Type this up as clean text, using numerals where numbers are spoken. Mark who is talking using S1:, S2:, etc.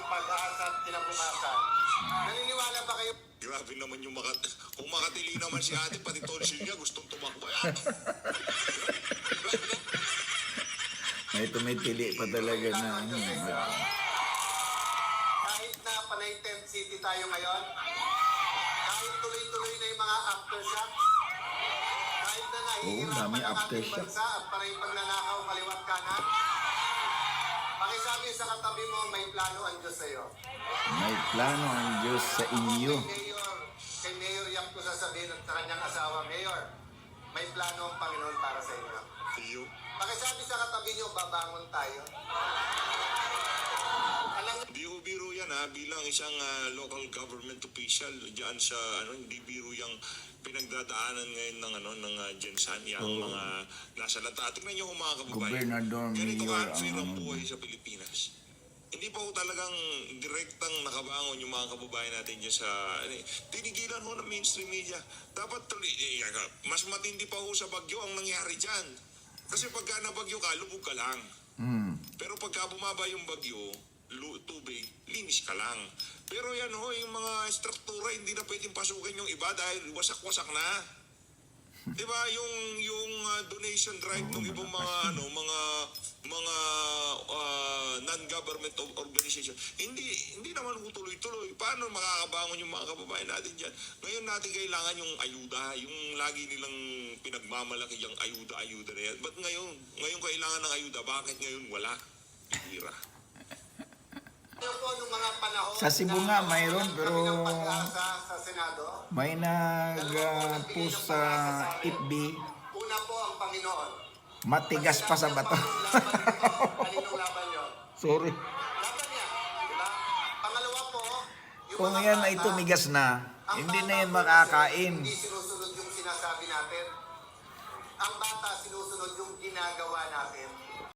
S1: pag-asa at kinabukasan. Naniniwala ba kayo?
S2: Grabe naman yung kung makatili naman si ate, pati tonsil niya gustong tumakbo yan.
S3: May tumitili pa talaga na ano.
S1: Kahit na panay tent city tayo ngayon, kahit tuloy-tuloy na yung mga aftershocks, kahit na nahihirapan
S3: dami
S1: ang ating
S3: aftershock.
S1: bansa at panay pagnanakaw kaliwat kanan, pakisabi sa katabi mo, may plano ang Diyos sa'yo.
S3: May plano ang Diyos sa inyo.
S1: Kay Mayor Yap ko sasabihin at sa kanyang asawa, Mayor, may plano ang Panginoon para sa inyo.
S2: Iyo.
S1: Pakisabi sa katabi niyo, babangon tayo.
S2: Hindi ho biro yan ha, bilang isang local government official diyan sa hindi biro yung pinagdadaanan ngayon ng Jensan, yung mga nasa lata. Tingnan niyo mga kababayan.
S3: Gobernador,
S2: Ganito
S3: mayor,
S2: ka-unfair ang
S3: ang
S2: buhay sa Pilipinas. Hindi pa ho talagang direktang nakabangon yung mga kababayan natin dyan sa... tinigilan ho ng mainstream media. Dapat mas matindi pa ho sa bagyo ang nangyari dyan. Kasi pagka nabagyo ka, lubog ka lang. Pero pagka bumaba yung bagyo, tubig, linis ka lang. Pero yan ho, yung mga struktura, hindi na pwedeng pasukin yung iba dahil wasak-wasak na. Diba, yung donation drive ng ibang mga non-government organization, hindi naman tuloy-tuloy. Paano makakabangon yung mga kababayan natin dyan? Ngayon natin kailangan yung ayuda, yung lagi nilang pinagmamalaki yung ayuda na yan. Ba't ngayon kailangan ng ayuda? Bakit ngayon wala? Hira.
S3: Sa Cebu nga mayroon, pero
S1: sa Senado,
S3: may nag-post sa FB,
S1: una po ang Panginoon.
S3: matigas pa sa bato.
S1: Kaninong laban yun?
S3: Sorry.
S1: Laban niya, di ba? Pangalawa po, yung
S3: Kung
S1: mga
S3: yan ay
S1: bata,
S3: tumigas na,
S1: ang
S3: hindi
S1: bata
S3: na yan
S1: po
S3: makakain.
S1: Hindi sinusunod yung sinasabi natin. Ang bata sinusunod yung ginagawa natin.